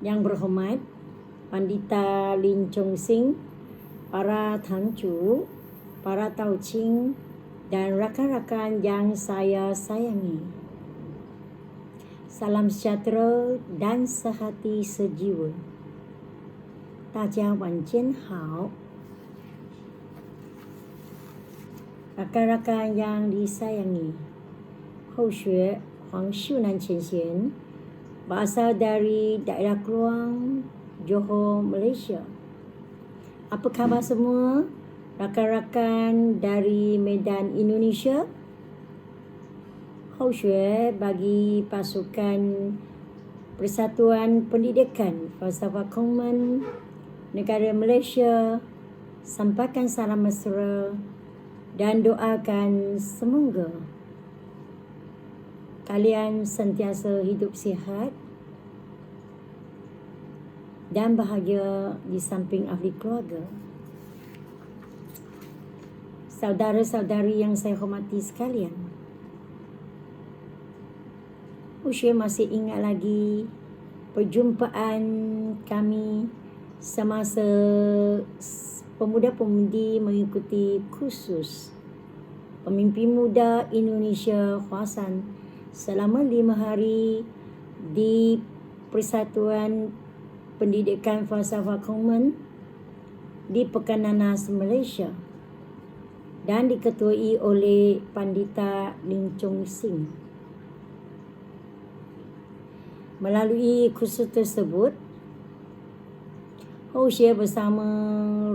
Yang berhormat Pandita Lin Chong Sing, para Tangcu, para Taucing, dan rakan-rakan yang saya sayangi. Salam sejahtera dan sehati sejiwa. 大家晚间好. Rakan-rakan yang disayangi, Houxue Huang Xiunan Chen Xian, berasal dari daerah Keluang, Johor, Malaysia. Apa khabar semua rakan-rakan dari Medan, Indonesia? Houxue bagi pasukan Persatuan Pendidikan Falsafah Kongman Negara Malaysia sampaikan salam mesra dan doakan semoga kalian sentiasa hidup sihat dan bahagia di samping ahli keluarga. Saudara-saudari yang saya hormati sekalian, Houxue masih ingat lagi perjumpaan kami semasa pemuda-pemudi mengikuti kursus Pemimpin Muda Indonesia Huasan selama 5 hari di Persatuan Pendidikan Falsafah Kongman di Pekan Nanas, Malaysia, dan diketuai oleh Pandita Lin Chong Sing. Melalui kursus tersebut, Houxue bersama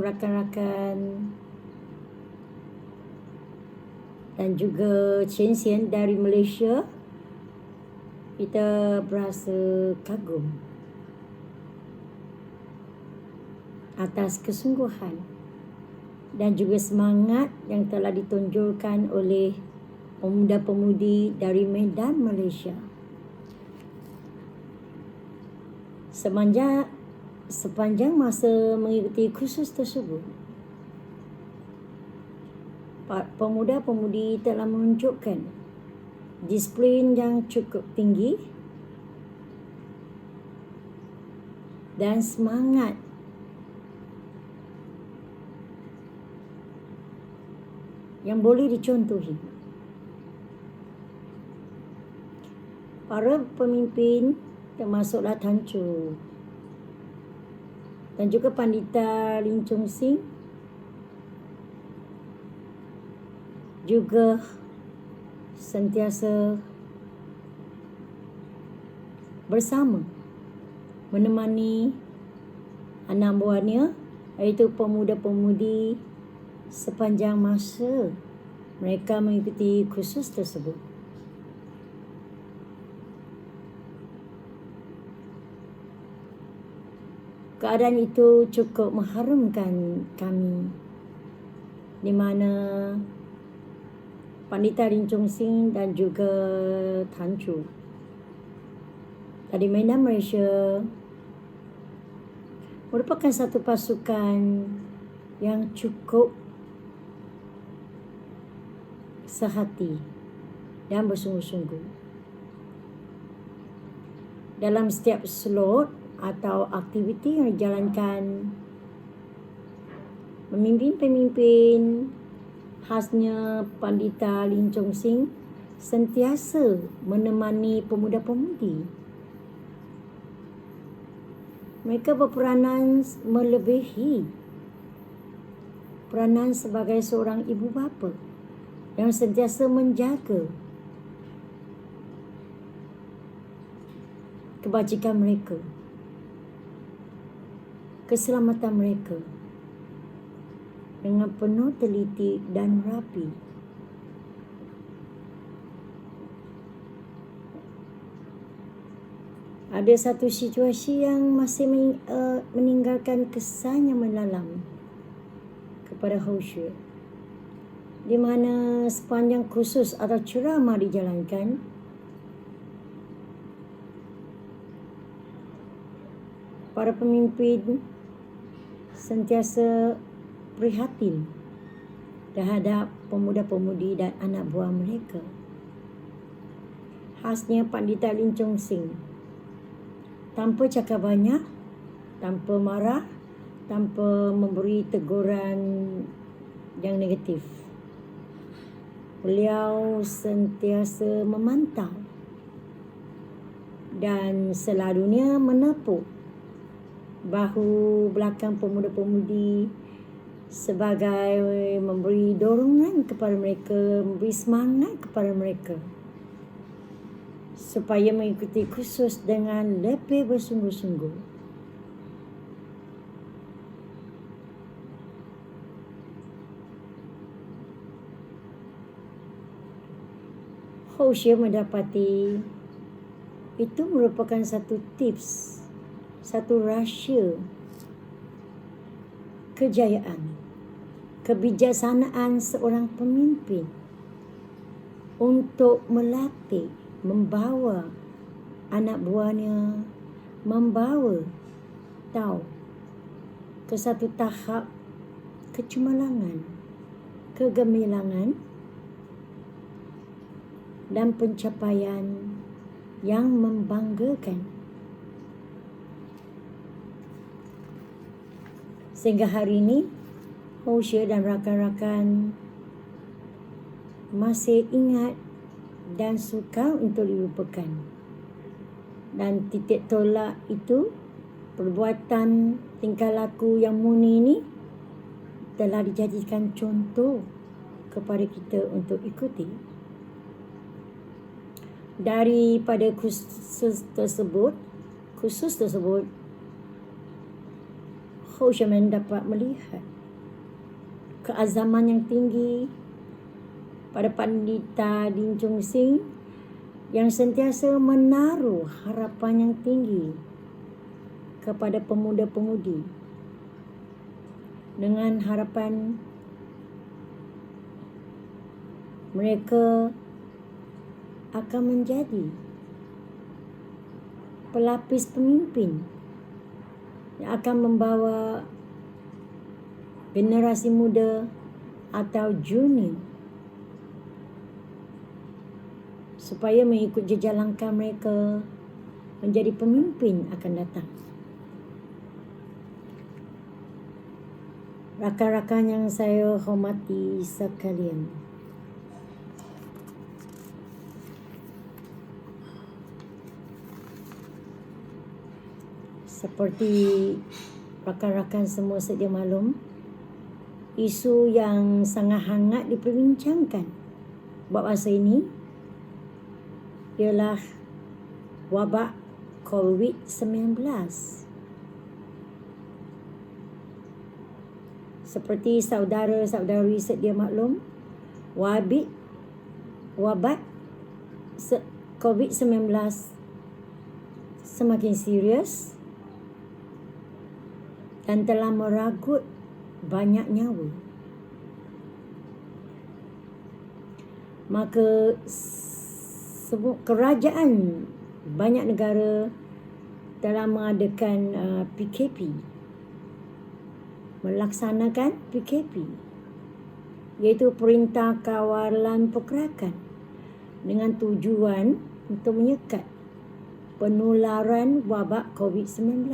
rakan-rakan dan juga Chen Xian dari Malaysia, kita berasa kagum atas kesungguhan dan juga semangat yang telah ditonjolkan oleh pemuda-pemudi dari Medan, Malaysia. Sepanjang masa mengikuti kursus tersebut, pemuda-pemudi telah menunjukkan disiplin yang cukup tinggi dan semangat yang boleh dicontohi. Para pemimpin termasuklah Tan Chu dan juga Pandita Lin Chong Sing juga sentiasa bersama menemani anak buahnya, iaitu pemuda-pemudi, sepanjang masa mereka mengikuti kursus tersebut. Keadaan itu cukup mengharumkan kami, di mana Pandita Lin Chong Sing dan juga Tan Chu dari Medan, Malaysia merupakan satu pasukan yang cukup sehati dan bersungguh-sungguh dalam setiap slot atau aktiviti yang dijalankan. Pemimpin-pemimpin khasnya Pandita Lin Chong Sing sentiasa menemani pemuda-pemudi. Mereka berperanan melebihi peranan sebagai seorang ibu bapa yang sentiasa menjaga kebajikan mereka, keselamatan mereka dengan penuh teliti dan rapi. Ada satu situasi yang masih meninggalkan kesan yang mendalam kepada Houxue, di mana sepanjang kursus atau ceramah dijalankan, para pemimpin sentiasa prihatin terhadap pemuda-pemudi dan anak buah mereka. Khasnya Pandita Lin Chong Sing tanpa cakap banyak, tanpa marah, tanpa memberi teguran yang negatif. Beliau sentiasa memantau dan selalunya menepuk bahu belakang pemuda-pemudi sebagai memberi dorongan kepada mereka, memberi semangat kepada mereka supaya mengikuti kursus dengan lebih bersungguh-sungguh. Hosea mendapati itu merupakan satu tips, satu rahsia kejayaan, kebijaksanaan seorang pemimpin untuk melatih, membawa anak buahnya, membawa tahu ke satu tahap kecemerlangan, kegemilangan dan pencapaian yang membanggakan. Sehingga hari ini, Hosea dan rakan-rakan masih ingat dan suka untuk dilupakan. Dan titik tolak itu, perbuatan tingkah laku yang murni ini telah dijadikan contoh kepada kita untuk ikuti. Daripada kursus tersebut, Hosea dapat melihat keazaman yang tinggi pada Pandita Din Chung Sing yang sentiasa menaruh harapan yang tinggi kepada pemuda-pemudi dengan harapan mereka akan menjadi pelapis pemimpin yang akan membawa generasi muda atau junior supaya mengikut jejak langkah mereka menjadi pemimpin akan datang. Rakan-rakan yang saya hormati sekalian, seperti rakan-rakan semua sedia maklum, isu yang sangat hangat diperbincangkan buat masa ini ialah wabak COVID-19. Seperti saudara-saudari sedia maklum, wabak COVID-19 semakin serius dan telah meragut banyak nyawa. Maka kerajaan banyak negara telah mengadakan PKP, melaksanakan PKP, iaitu Perintah Kawalan Pergerakan, dengan tujuan untuk menyekat penularan wabak COVID-19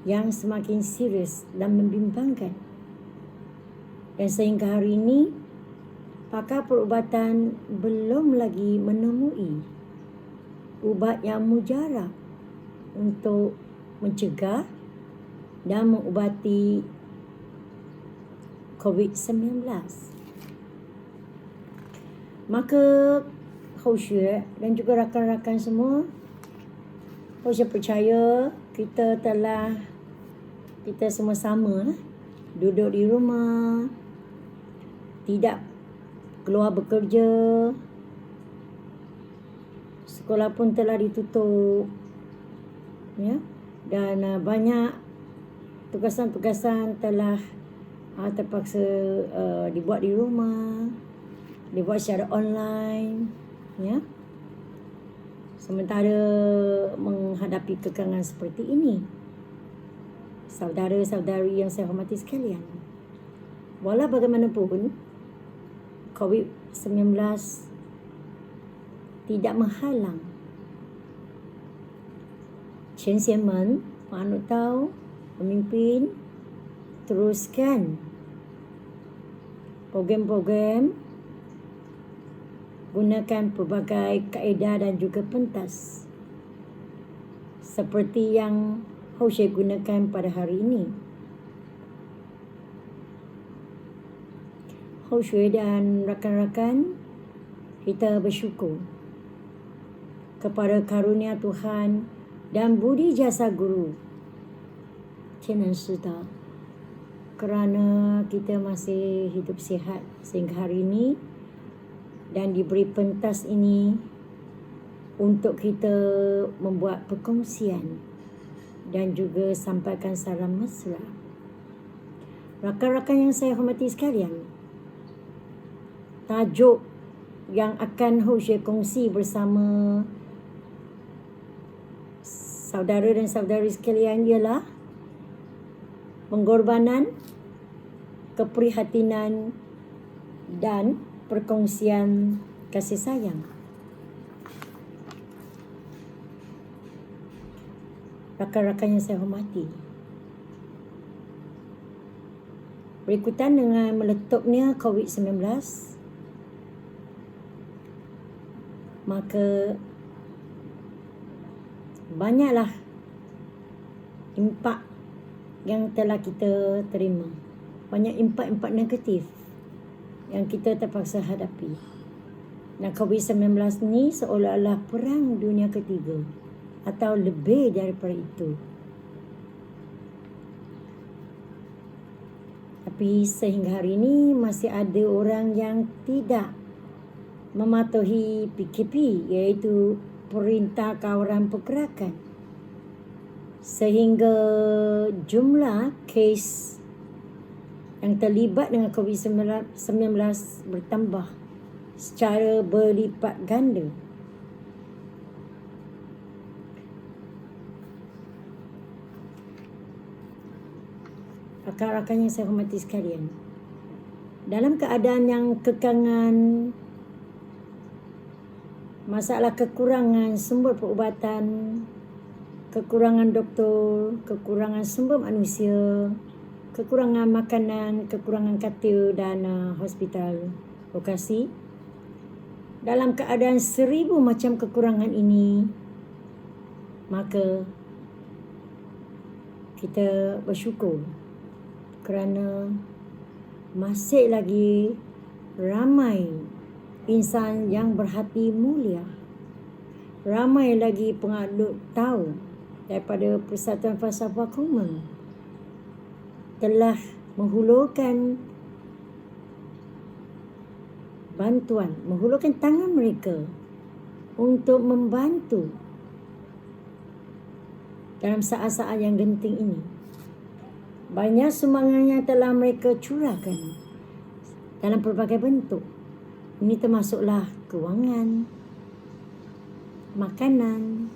yang semakin serius dan membimbangkan. Dan sehingga hari ini, pakar perubatan belum lagi menemui ubat yang mujarab untuk mencegah dan mengubati COVID-19. Maka Hosea dan juga rakan-rakan semua, Hosea percaya kita semua sama duduk di rumah, tidak keluar bekerja, sekolah pun telah ditutup, ya, dan banyak tugasan-tugasan telah terpaksa dibuat di rumah, dibuat secara online, ya. Sementara menghadapi kekangan seperti ini, saudara-saudari yang saya hormati sekalian, walau bagaimanapun, COVID-19 tidak menghalang 前贤们、panut tahu, pemimpin, teruskan program-program, gunakan pelbagai kaedah dan juga pentas seperti yang Hoshe gunakan pada hari ini. Hoshe dan rakan-rakan, kita bersyukur kepada karunia Tuhan dan budi jasa guru Cienan Sita kerana kita masih hidup sihat sehingga hari ini dan diberi pentas ini untuk kita membuat perkongsian dan juga sampaikan salam mesra. Rakan-rakan yang saya hormati sekalian, tajuk yang akan Hoshe kongsi bersama saudara dan saudari sekalian ialah pengorbanan, keprihatinan dan perkongsian kasih sayang. Rakan-rakan yang saya hormati, berikutan dengan meletupnya COVID-19, maka banyaklah impak yang telah kita terima. Banyak impak-impak negatif yang kita terpaksa hadapi. Dan COVID-19 ni seolah-olah perang dunia ketiga atau lebih daripada itu. Tapi sehingga hari ini masih ada orang yang tidak mematuhi PKP, iaitu Perintah Kawalan Pergerakan, sehingga jumlah kes yang terlibat dengan COVID-19 bertambah secara berlipat ganda. Rakan-rakan yang saya hormati sekalian, dalam keadaan yang kekangan, masalah kekurangan sumber perubatan, kekurangan doktor, kekurangan sumber manusia, kekurangan makanan, kekurangan katil dan hospital lokasi. Dalam keadaan 1000 macam kekurangan ini, maka kita bersyukur kerana masih lagi ramai insan yang berhati mulia. Ramai lagi pengadut tahu daripada Persatuan Falsafah Kuman telah menghulurkan bantuan, menghulurkan tangan mereka untuk membantu dalam saat-saat yang genting ini. Banyak sumbangan yang telah mereka curahkan dalam pelbagai bentuk. Ini termasuklah kewangan, makanan,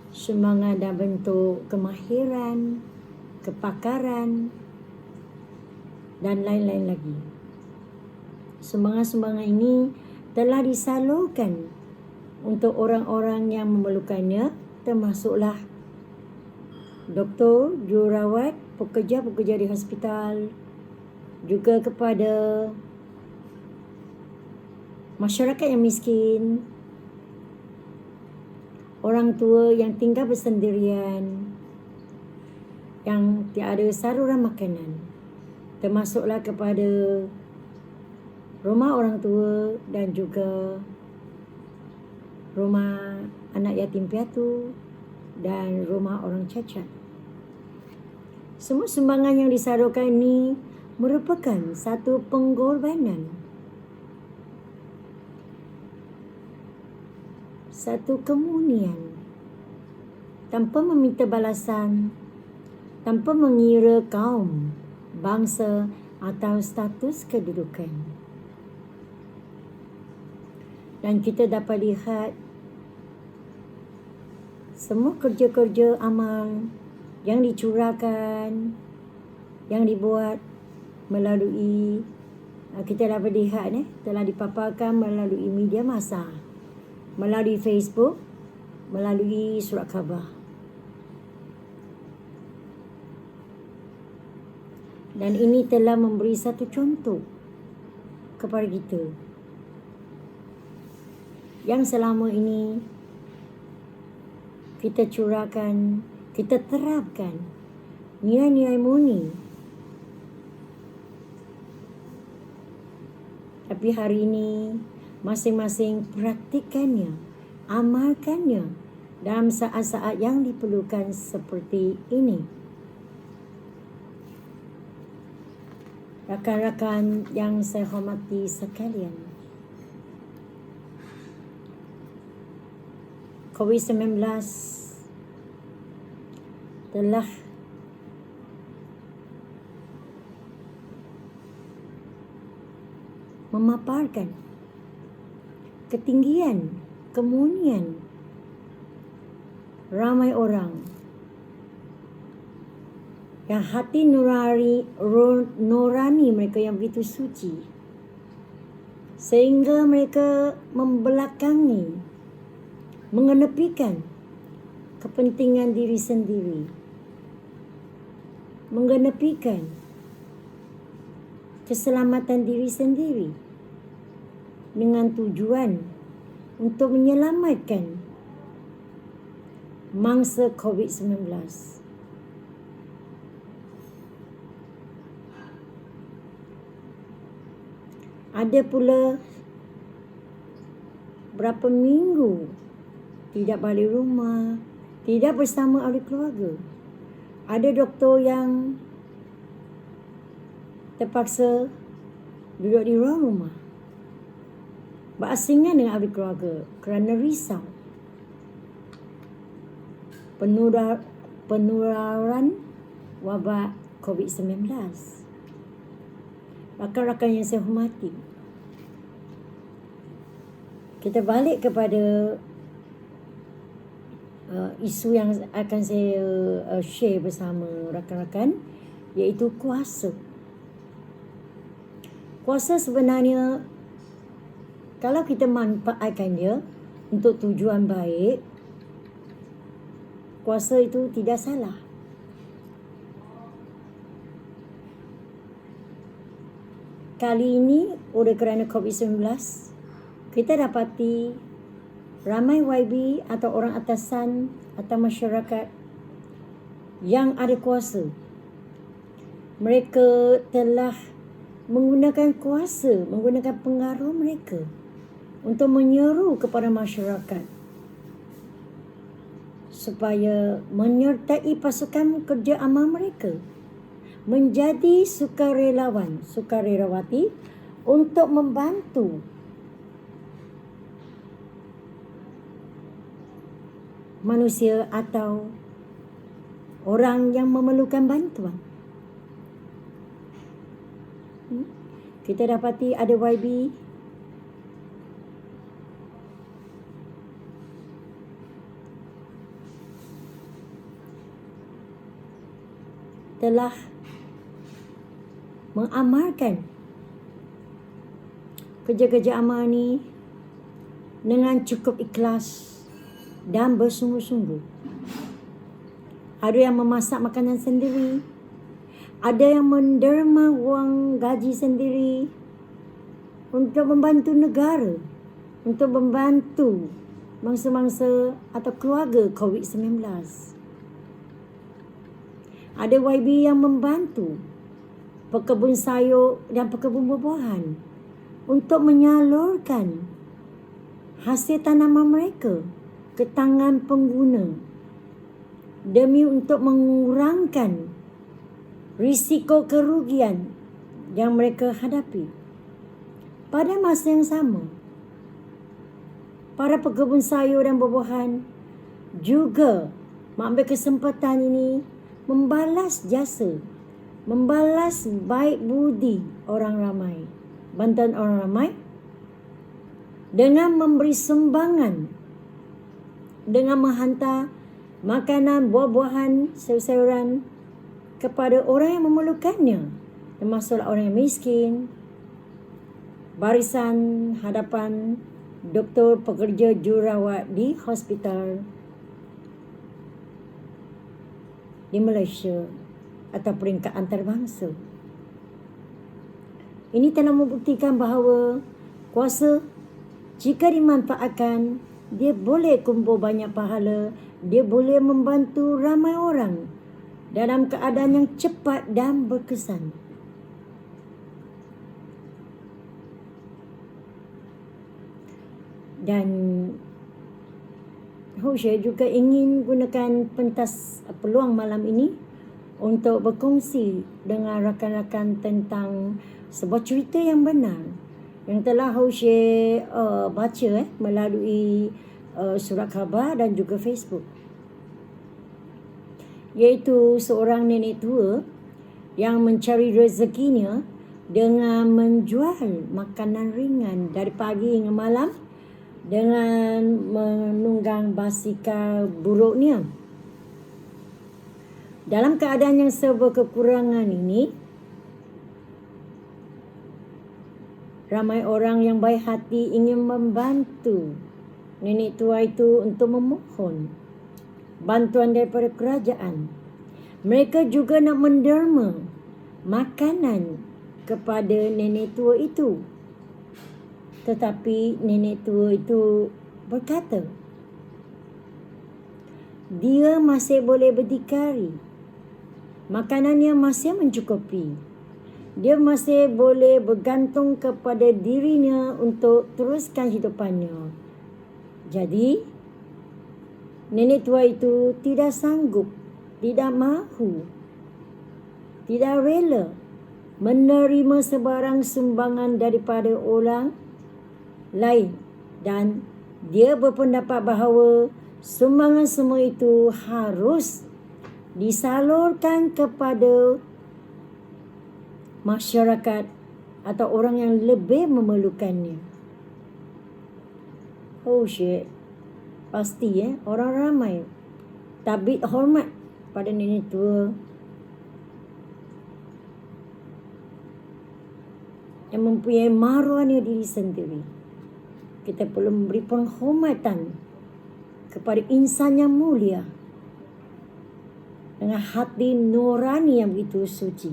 sumbangan dalam bentuk kemahiran, kepakaran dan lain-lain lagi. Sumbangan-sumbangan ini telah disalurkan untuk orang-orang yang memerlukannya, termasuklah doktor, jururawat, pekerja-pekerja di hospital, juga kepada masyarakat yang miskin, orang tua yang tinggal bersendirian, yang tiada saluran makanan, termasuklah kepada rumah orang tua dan juga rumah anak yatim piatu dan rumah orang cacat. Semua sumbangan yang disalurkan ini merupakan satu pengorbanan, satu kemurnian, tanpa meminta balasan, tanpa mengira kaum, bangsa atau status kedudukan. Dan kita dapat lihat semua kerja-kerja amal yang dicurahkan, yang dibuat melalui, kita dapat lihat telah dipaparkan melalui media massa, melalui Facebook, melalui surat khabar. Dan ini telah memberi satu contoh kepada kita yang selama ini kita curahkan, kita terapkan nilai-nilai murni. Tapi hari ini masing-masing praktikannya, amalkannya dalam saat-saat yang diperlukan seperti ini. Rakan-rakan yang saya hormati sekalian, COVID-19 telah memaparkan ketinggian, kemunian ramai orang yang hati nurani mereka yang begitu suci, sehingga mereka membelakangi, mengenepikan kepentingan diri sendiri, mengenepikan keselamatan diri sendiri dengan tujuan untuk menyelamatkan mangsa COVID-19. Ada pula berapa minggu tidak balik rumah, tidak bersama ahli keluarga. Ada doktor yang terpaksa duduk di ruang rumah, berasingan dengan ahli keluarga kerana risau penularan wabak COVID-19. Rakan-rakan yang saya hormati, kita balik kepada isu yang akan saya share bersama rakan-rakan, iaitu kuasa. Kuasa sebenarnya, kalau kita manfaatkan dia untuk tujuan baik, kuasa itu tidak salah. Kali ini, oleh kerana COVID-19, kita dapati ramai YB atau orang atasan atau masyarakat yang ada kuasa. Mereka telah menggunakan kuasa, menggunakan pengaruh mereka untuk menyeru kepada masyarakat supaya menyertai pasukan kerja amal mereka, menjadi sukarelawan, sukarelawati untuk membantu manusia atau orang yang memerlukan bantuan. Kita dapati ada YB telah mengamalkan kerja-kerja amal ni dengan cukup ikhlas dan bersungguh-sungguh. Ada yang memasak makanan sendiri, ada yang menderma wang gaji sendiri untuk membantu negara, untuk membantu mangsa-mangsa atau keluarga COVID-19. Ada YB yang membantu pekebun sayur dan pekebun buah-buahan untuk menyalurkan hasil tanaman mereka ke tangan pengguna demi untuk mengurangkan risiko kerugian yang mereka hadapi. Pada masa yang sama, para pekebun sayur dan buah-buahan juga mengambil kesempatan ini membalas jasa, membalas baik budi orang ramai, bantuan orang ramai, dengan memberi sumbangan, dengan menghantar makanan, buah-buahan, sayur-sayuran kepada orang yang memerlukannya, termasuklah orang yang miskin, barisan hadapan doktor pekerja jururawat di hospital di Malaysia atau peringkat antarabangsa. Ini telah membuktikan bahawa kuasa jika dimanfaatkan, dia boleh kumpul banyak pahala, dia boleh membantu ramai orang dalam keadaan yang cepat dan berkesan. Dan saya juga ingin gunakan pentas peluang malam ini untuk berkongsi dengan rakan-rakan tentang sebuah cerita yang benar yang telah Hoshe baca melalui surat khabar dan juga Facebook, iaitu seorang nenek tua yang mencari rezekinya dengan menjual makanan ringan dari pagi hingga malam dengan menunggang basikal buruknya. Dalam keadaan yang serba kekurangan ini, ramai orang yang baik hati ingin membantu nenek tua itu untuk memohon bantuan daripada kerajaan. Mereka juga nak menderma makanan kepada nenek tua itu. Tetapi nenek tua itu berkata, dia masih boleh berdikari. Makanannya masih mencukupi. Dia masih boleh bergantung kepada dirinya untuk teruskan hidupannya. Jadi, nenek tua itu tidak sanggup, tidak mahu, tidak rela menerima sebarang sumbangan daripada orang lain, dan dia berpendapat bahawa sumbangan semua itu harus disalurkan kepada masyarakat atau orang yang lebih memerlukannya. Oh shit. Pasti orang ramai tabik hormat pada nenek tua yang mempunyai maruahnya diri sendiri. Kita perlu memberi penghormatan kepada insan yang mulia dengan hati nurani yang begitu suci.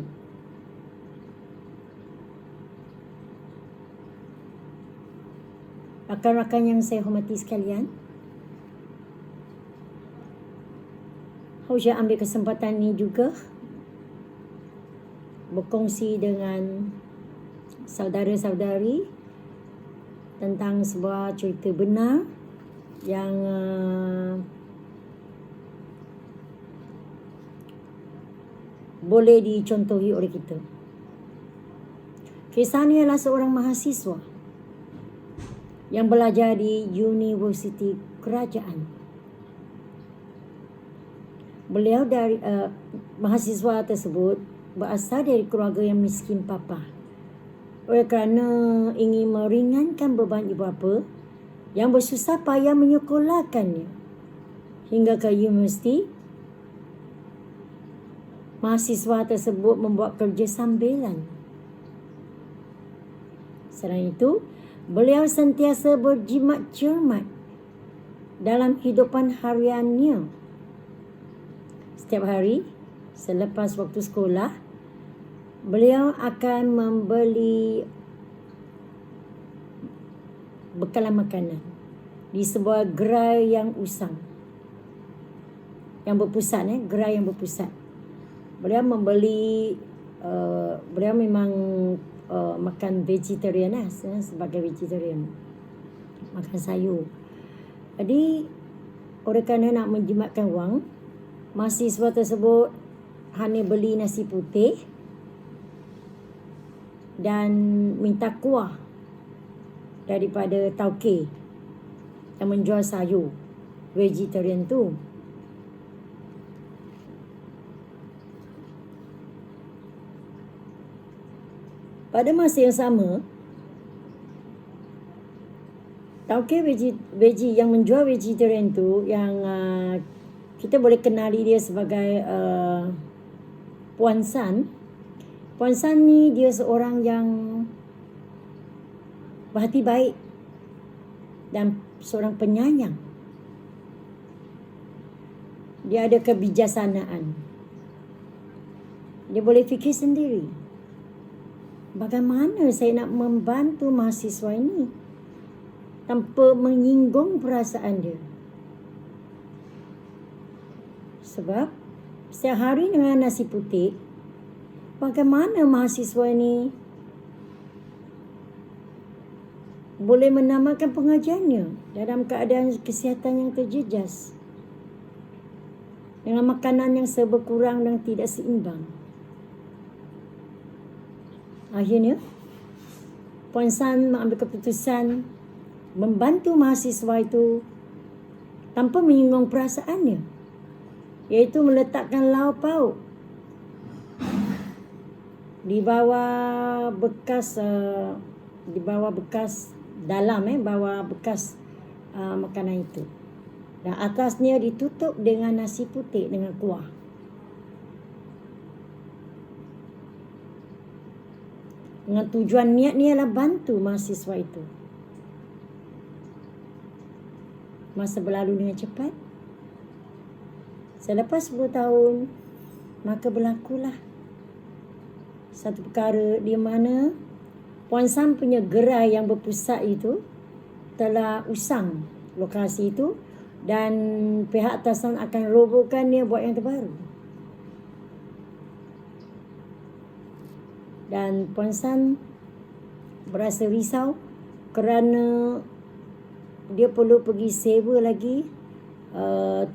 Rakan-rakan yang saya hormati sekalian, saya ambil kesempatan ini juga berkongsi dengan saudara-saudari tentang sebuah cerita benar yang boleh dicontohi oleh kita. Kisah ini adalah seorang mahasiswa yang belajar di Universiti Kerajaan. Beliau dari mahasiswa tersebut berasal dari keluarga yang miskin papa. Oleh kerana ingin meringankan beban ibu bapa yang bersusah payah menyekolahkannya hingga ke universiti, mahasiswa tersebut membuat kerja sambilan. Selain itu, beliau sentiasa berjimat cermat dalam hidupan hariannya. Setiap hari selepas waktu sekolah, beliau akan membeli bekalan makanan di sebuah gerai yang usang, yang berpusat, gerai yang berpusat. Beliau membeli, beliau memang makan vegetarian sebagai vegetarian, makan sayur. Jadi, oleh kerana nak menjimatkan wang, mahasiswa tersebut hanya beli nasi putih dan minta kuah daripada tauke yang menjual sayur vegetarian tu. Pada masa yang sama, tauke veggie yang menjual vegetarian tu, yang kita boleh kenali dia sebagai Puan San. Puan San ni dia seorang yang berhati baik dan seorang penyayang. Dia ada kebijaksanaan. Dia boleh fikir sendiri. bagaimana saya nak membantu mahasiswa ini tanpa menyinggung perasaan dia. Sebab setiap hari dengan nasi putih, bagaimana mahasiswa ini boleh menamakan pengajiannya dalam keadaan kesihatan yang terjejas, dengan makanan yang serba kurang dan tidak seimbang. Akhirnya, Puan San mengambil keputusan membantu mahasiswa itu tanpa menyinggung perasaannya, iaitu meletakkan lauk pauk di bawah bekas makanan itu, dan atasnya ditutup dengan nasi putih dengan kuah. Dengan tujuan niat ni adalah bantu mahasiswa itu. Masa berlalu dengan cepat. Selepas 10 tahun, maka berlakulah satu perkara di mana Puan San punya gerai yang berpusat itu telah usang lokasi itu, dan pihak atasan akan robohkan dia buat yang terbaru. Dan Puan San berasa risau kerana dia perlu pergi sewa lagi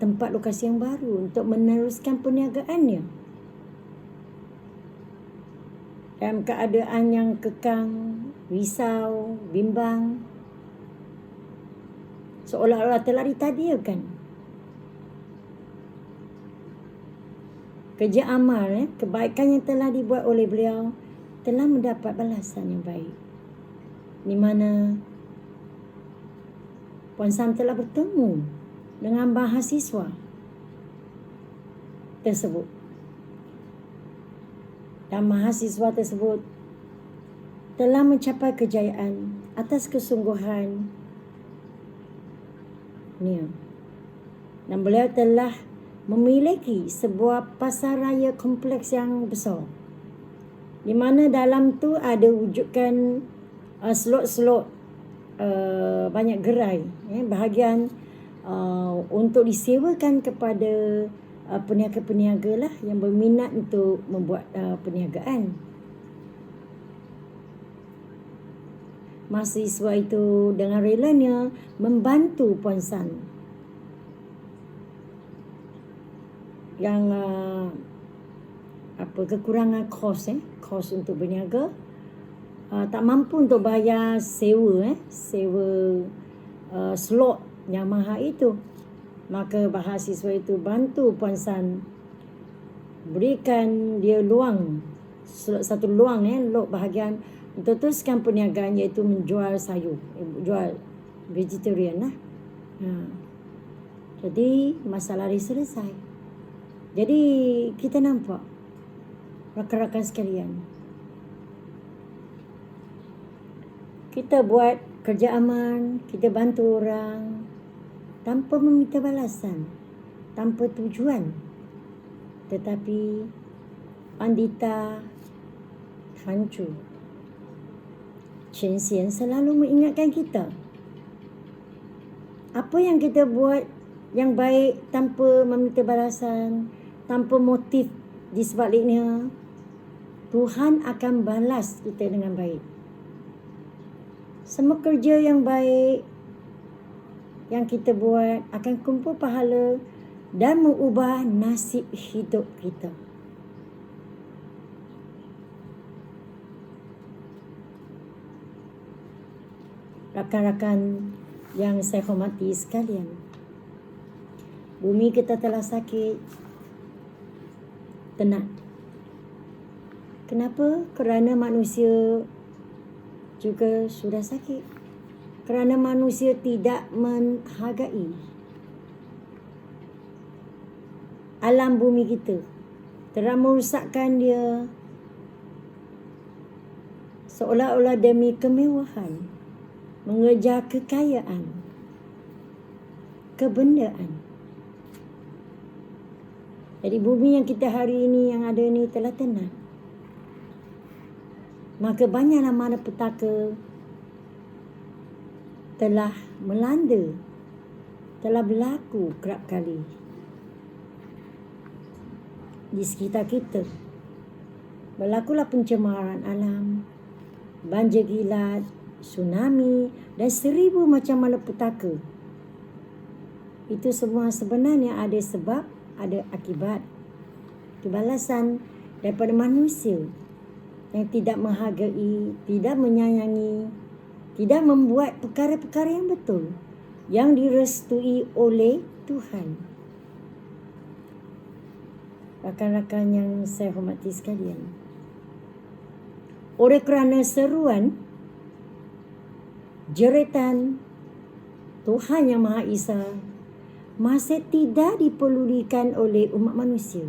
tempat lokasi yang baru untuk meneruskan perniagaannya. Dalam keadaan yang kekang, risau, bimbang, seolah-olah telah ditadiakan. Kerja amal, kebaikan yang telah dibuat oleh beliau telah mendapat balasan yang baik, di mana Puan San telah bertemu dengan mahasiswa tersebut, dan mahasiswa tersebut telah mencapai kejayaan atas kesungguhan ni, dan beliau telah memiliki sebuah pasar raya kompleks yang besar, di mana dalam tu ada wujudkan slot-slot banyak gerai, bahagian untuk disewakan kepada peniaga-peniaga lah yang berminat untuk membuat perniagaan. Mahasiswa itu dengan relanya membantu Puan San yang kekurangan kos untuk berniaga, tak mampu untuk bayar sewa slot yang mahal itu. Maka mahasiswa itu bantu Puan San, berikan dia satu luang lot bahagian untuk teruskan perniagaan, iaitu menjual sayur, jual vegetarian lah. Jadi masalah dia selesai. Jadi kita nampak rakan-rakan sekalian, kita buat kerja amal, kita bantu orang tanpa meminta balasan, tanpa tujuan. Tetapi Pandita Hancu Chen Xian selalu mengingatkan kita, apa yang kita buat yang baik tanpa meminta balasan, tanpa motif di sebaliknya, Tuhan akan balas kita dengan baik. Semua kerja yang baik yang kita buat akan kumpul pahala dan mengubah nasib hidup kita. Rakan-rakan yang saya hormati sekalian, bumi kita telah sakit, tenat. Kenapa? Kerana manusia juga sudah sakit. Kerana manusia tidak menghargai alam bumi kita, telah merosakkan dia seolah-olah demi kemewahan, mengejar kekayaan, kebendaan. Jadi bumi yang kita hari ini yang ada ni telah tenat. maka banyaklah malapetaka telah melanda, telah berlaku kerap kali di sekitar kita. Berlakulah pencemaran alam, banjir kilat, tsunami dan 1000 macam malapetaka. Itu semua sebenarnya ada sebab, ada akibat. Kebalasan daripada manusia yang tidak menghargai, tidak menyayangi, tidak membuat perkara-perkara yang betul, yang direstui oleh Tuhan. Rakan-rakan yang saya hormati sekalian, oleh kerana seruan jeritan Tuhan Yang Maha Esa masih tidak dipedulikan oleh umat manusia,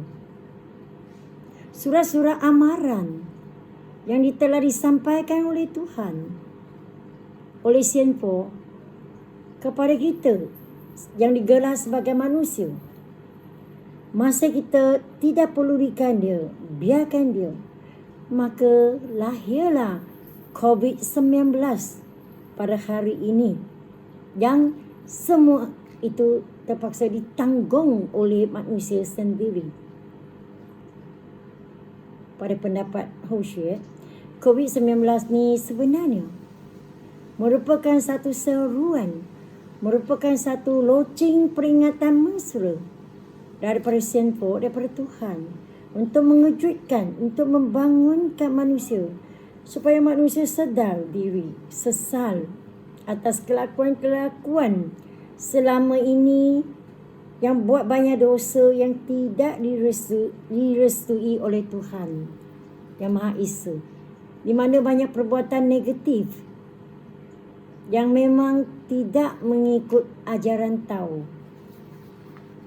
surah-surah amaran yang telah disampaikan oleh Tuhan, oleh Sianpo kepada kita yang digelar sebagai manusia, masa kita tidak pedulikan dia, biarkan dia, maka lahirlah COVID-19 pada hari ini, yang semua itu terpaksa ditanggung oleh manusia sendiri. Pada pendapat Hosea, COVID-19 ni sebenarnya merupakan satu seruan, merupakan satu loceng peringatan mesra daripada Sianpo, daripada Tuhan, untuk mengejutkan, untuk membangunkan manusia, supaya manusia sedar diri, sesal atas kelakuan-kelakuan selama ini yang buat banyak dosa yang tidak direstui oleh Tuhan Yang Maha Esa, di mana banyak perbuatan negatif yang memang tidak mengikut ajaran tau,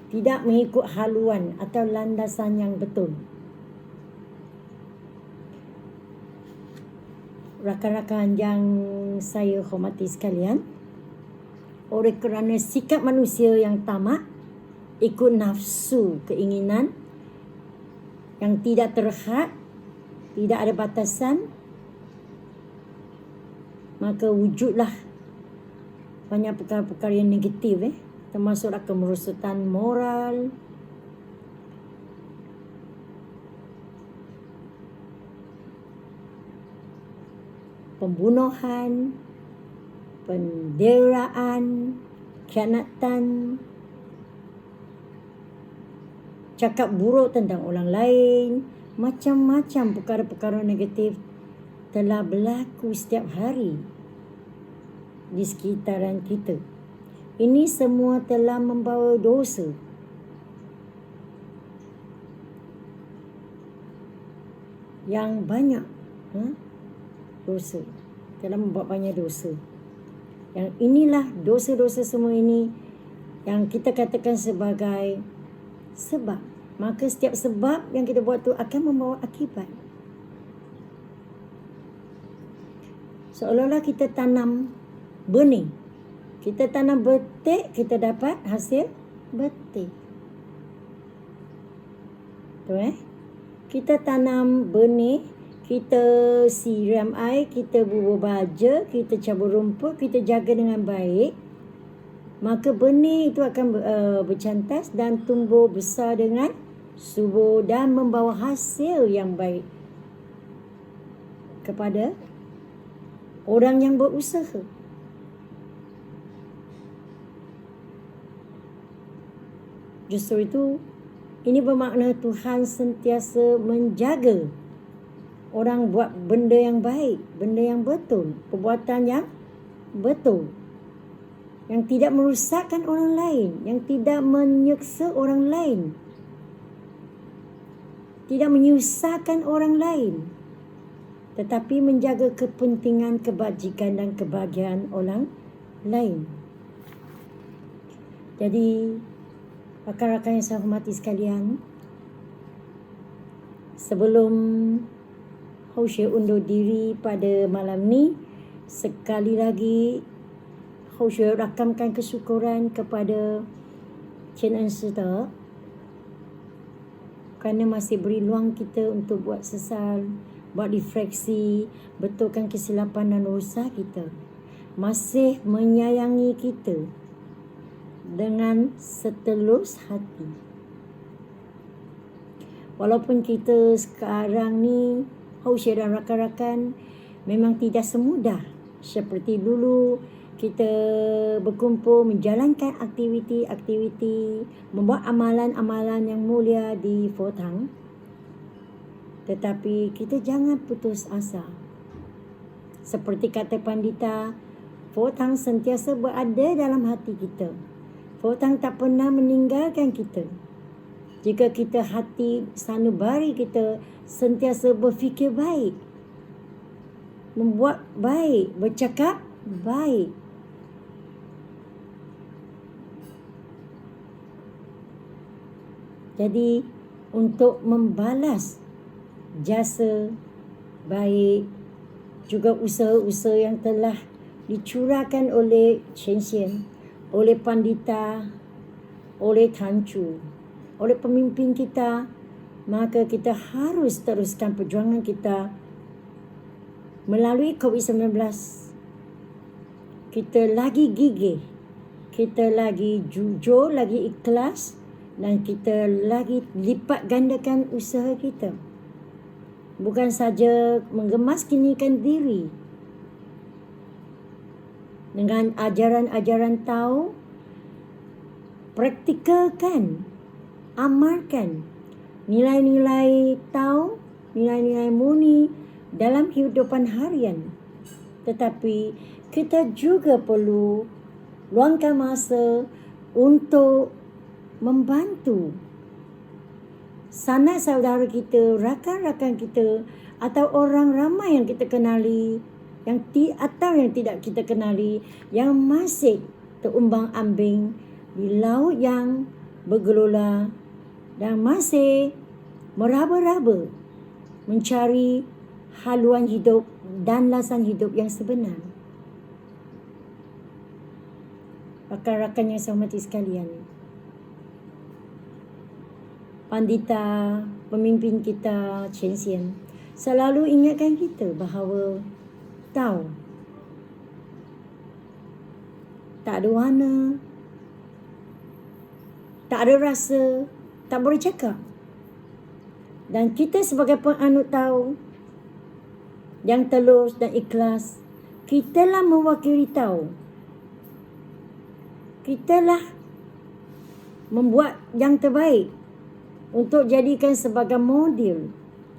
tidak mengikut haluan atau landasan yang betul. Rakan-rakan yang saya hormati sekalian, oleh kerana sikap manusia yang tamak, ikut nafsu keinginan yang tidak terhad, tidak ada batasan, maka wujudlah banyak perkara-perkara yang negatif, termasuklah kemerosotan moral, pembunuhan, penderaan, khianatan, cakap buruk tentang orang lain, macam-macam perkara-perkara negatif telah berlaku setiap hari di sekitaran kita. Ini semua telah membawa dosa. Yang banyak dosa, telah membuat banyak dosa. Yang inilah dosa-dosa semua ini yang kita katakan sebagai sebab. Maka setiap sebab yang kita buat tu akan membawa akibat. Seolah-olah kita tanam benih, kita tanam betik, kita dapat hasil betik. Tu kita tanam benih, kita siram air, kita bubur baja, kita cabur rumput, kita jaga dengan baik, maka benih itu akan bercantas dan tumbuh besar dengan subur dan membawa hasil yang baik kepada orang yang berusaha. Justru itu, ini bermakna Tuhan sentiasa menjaga orang buat benda yang baik, benda yang betul, perbuatan yang betul, yang tidak merosakkan orang lain, yang tidak menyeksa orang lain, tidak menyusahkan orang lain, tetapi menjaga kepentingan, kebajikan dan kebahagiaan orang lain. Jadi, rakan-rakan yang saya hormati sekalian, sebelum Hosea undur diri pada malam ni, sekali lagi Hosea rakamkan kesyukuran kepada Chin En Sita kerana masih beri luang kita untuk buat sesal, buat refleksi, betulkan kesilapan dan dosa kita, masih menyayangi kita dengan setulus hati. Walaupun kita sekarang ni, Hausya dan rakan-rakan, memang tidak semudah seperti dulu kita berkumpul menjalankan aktiviti-aktiviti, membuat amalan-amalan yang mulia di Fort Hang. Tetapi kita jangan putus asa. Seperti kata Pandita, Fort Hang sentiasa berada dalam hati kita. Fort Hang tak pernah meninggalkan kita. Jika kita hati sanubari kita sentiasa berfikir baik, membuat baik, bercakap baik. Jadi untuk membalas jasa baik, juga usaha-usaha yang telah dicurahkan oleh Chen Xian, oleh Pandita, oleh Tan Chu, oleh pemimpin kita, maka kita harus teruskan perjuangan kita melalui COVID-19. Kita lagi gigih, kita lagi jujur, lagi ikhlas, dan kita lagi lipat gandakan usaha kita. Bukan saja mengemaskinikan diri dengan ajaran-ajaran Tao, praktikalkan, amalkan nilai-nilai Tao, nilai-nilai murni dalam kehidupan harian. Tetapi kita juga perlu luangkan masa untuk membantu sanak saudara kita, rakan-rakan kita, atau orang ramai yang kita kenali, atau yang tidak kita kenali, yang masih terumbang-ambing di laut yang bergelola dan masih meraba-raba mencari haluan hidup dan lasan hidup yang sebenar. Rakan-rakan yang saya hormati sekalian, Pandita, pemimpin kita Chen Xian, selalu ingatkan kita bahawa Tao tak ada warna, tak ada rasa, tak boleh cakap. Dan kita sebagai penganut Tao yang telus dan ikhlas, kitalah mewakili Tao. Kitalah membuat yang terbaik untuk jadikan sebagai model,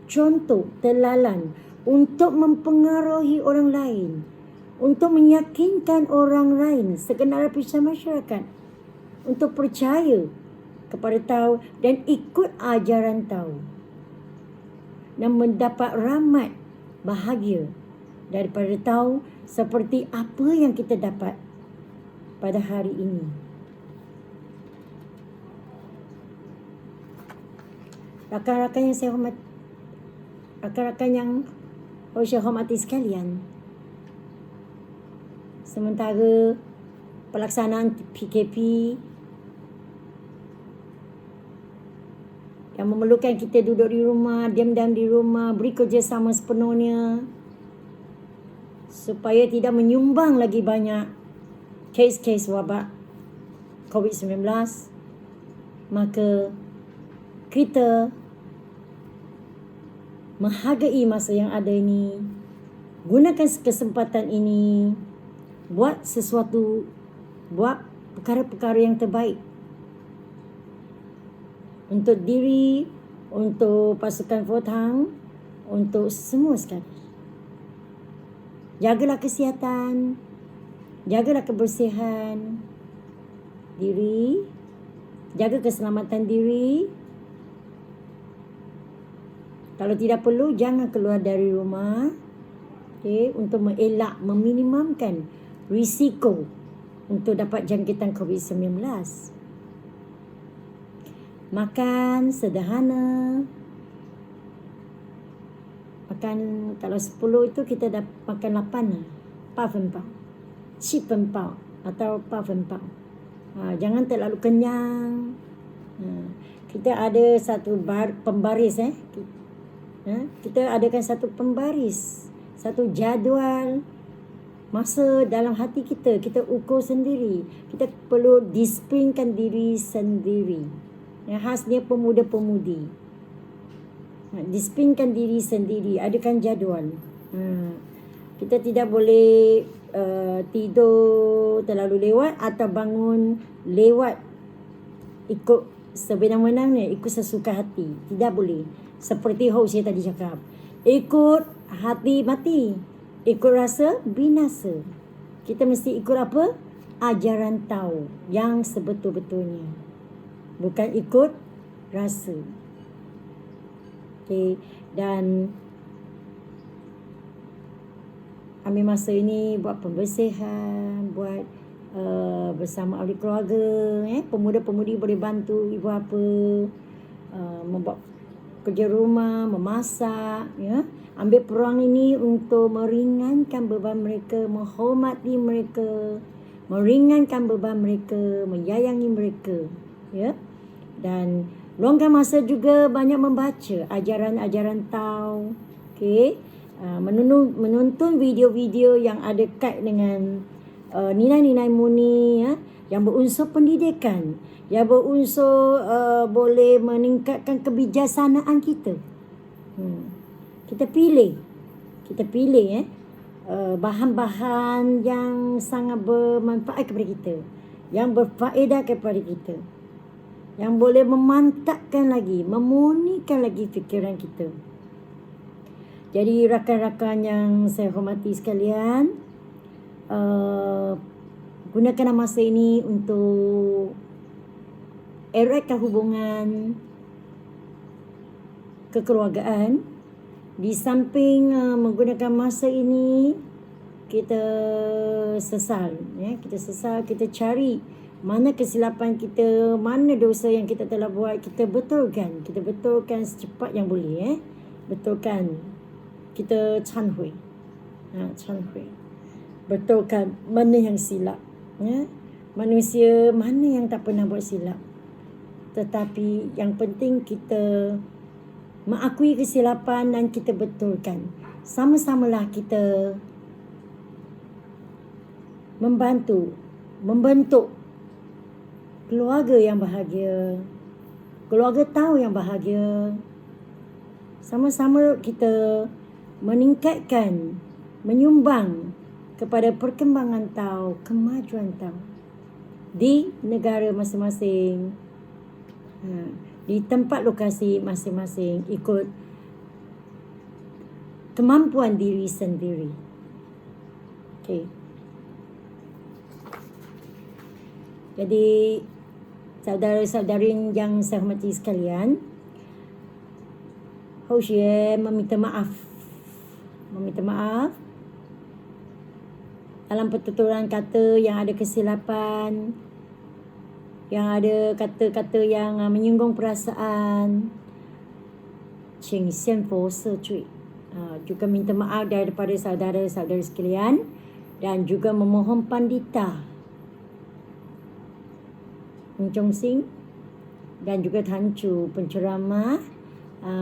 contoh, teladan untuk mempengaruhi orang lain, untuk meyakinkan orang lain, segenap lapisan masyarakat untuk percaya kepada Tao dan ikut ajaran Tao dan mendapat rahmat bahagia daripada Tao seperti apa yang kita dapat pada hari ini. Rakan-rakan yang saya hormati, rakan-rakan yang saya hormati sekalian, sementara pelaksanaan PKP yang memerlukan kita duduk di rumah, diam-diam di rumah, beri kerjasama sepenuhnya supaya tidak menyumbang lagi banyak kes-kes wabak COVID-19, maka kita menghargai masa yang ada ini, gunakan kesempatan ini, buat sesuatu, buat perkara-perkara yang terbaik untuk diri, untuk pasukan Fort Hang, untuk semua sekali. Jagalah kesihatan, jagalah kebersihan diri, jaga keselamatan diri. Kalau tidak perlu, jangan keluar dari rumah, untuk mengelak, meminimumkan risiko untuk dapat jangkitan COVID-19. Makan sederhana. Makan, kalau 10 itu kita dah makan 8 lah. 8 分饱, 7分饱 atau 8分饱. Jangan terlalu kenyang. Kita ada satu pembaris Kita adakan satu pembaris, satu jadual masa dalam hati kita. Kita ukur sendiri. Kita perlu disiplinkan diri sendiri. Yang khasnya pemuda-pemudi. Disiplinkan diri sendiri. Adakan jadual. Kita tidak boleh tidur terlalu lewat atau bangun lewat ikut sebenang-benangnya, ikut sesuka hati. Tidak boleh. Seperti saya tadi cakap. Ikut hati mati. Ikut rasa binasa. Kita mesti ikut apa? Ajaran tahu yang sebetul-betulnya. Bukan ikut rasa. Okay. Dan ambil masa ini buat pembersihan, buat bersama ahli keluarga. Pemuda-pemudi boleh bantu ibu bapa membuat kerja rumah, memasak. Ambil peluang ini untuk meringankan beban mereka, menghormati mereka, meringankan beban mereka, menyayangi mereka. Dan luangkan masa juga banyak membaca ajaran-ajaran Tao. Okay. Menonton video-video yang ada kait dengan nilai-nilai murni, yang berunsur pendidikan, yang berunsur boleh meningkatkan kebijaksanaan kita. Kita pilih bahan-bahan yang sangat bermanfaat kepada kita, yang berfaedah kepada kita, yang boleh memantapkan lagi, memurnikan lagi fikiran kita. Jadi rakan-rakan yang saya hormati sekalian, gunakan masa ini untuk eratkan hubungan kekeluargaan. Di samping menggunakan masa ini, kita sesal. Kita cari mana kesilapan kita, mana dosa yang kita telah buat, kita betulkan. Kita betulkan secepat yang boleh. Betulkan. Kita canhui. Betulkan mana yang silap. Manusia mana yang tak pernah buat silap. Tetapi yang penting kita mengakui kesilapan dan kita betulkan. Sama-samalah kita membentuk keluarga yang bahagia, keluarga Tao yang bahagia. Sama-sama kita meningkatkan, menyumbang kepada perkembangan Tao, kemajuan Tao di negara masing-masing, di tempat lokasi masing-masing, ikut kemampuan diri sendiri. Okay. Jadi saudara-saudari yang saya hormati sekalian, Houxue meminta maaf dalam pertuturan kata yang ada kesilapan, yang ada kata-kata yang menyinggung perasaan. Qing Xian Fo Se Cui. Juga minta maaf daripada saudara-saudara sekalian, dan juga memohon pandita Chong Sing dan juga Tan Chu penceramah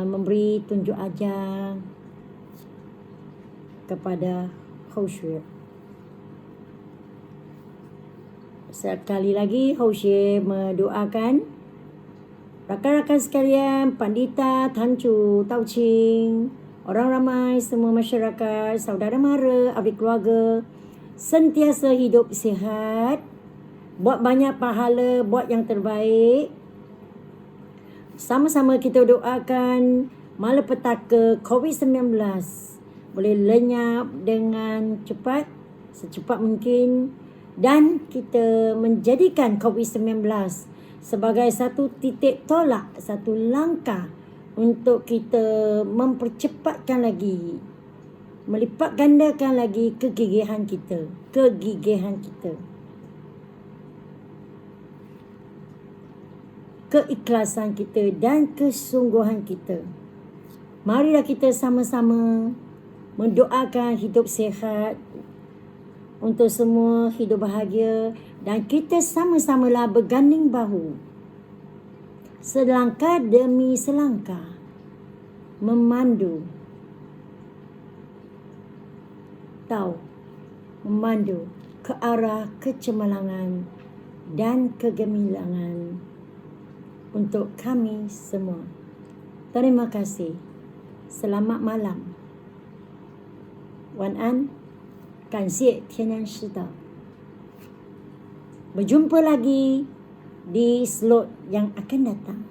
memberi tunjuk ajar kepada Houxue. Sekali lagi Houxue mendoakan rakan-rakan sekalian, Pandita, Tan Chu, Tao Ching, orang ramai, semua masyarakat, saudara mara, ahli keluarga sentiasa hidup sihat, buat banyak pahala, buat yang terbaik. Sama-sama kita doakan malapetaka COVID-19 boleh lenyap dengan cepat, secepat mungkin, dan kita menjadikan COVID-19 sebagai satu titik tolak, satu langkah untuk kita mempercepatkan lagi, melipat gandakan lagi kegigihan kita, keikhlasan kita dan kesungguhan kita. Marilah kita sama-sama mendoakan hidup sihat untuk semua, hidup bahagia, dan kita sama-samalah berganding bahu selangkah demi selangkah memandu ke arah kecemerlangan dan kegemilangan untuk kami semua. Terima kasih. Selamat malam. 晚安，感谢天然师导。Berjumpa lagi di slot yang akan datang.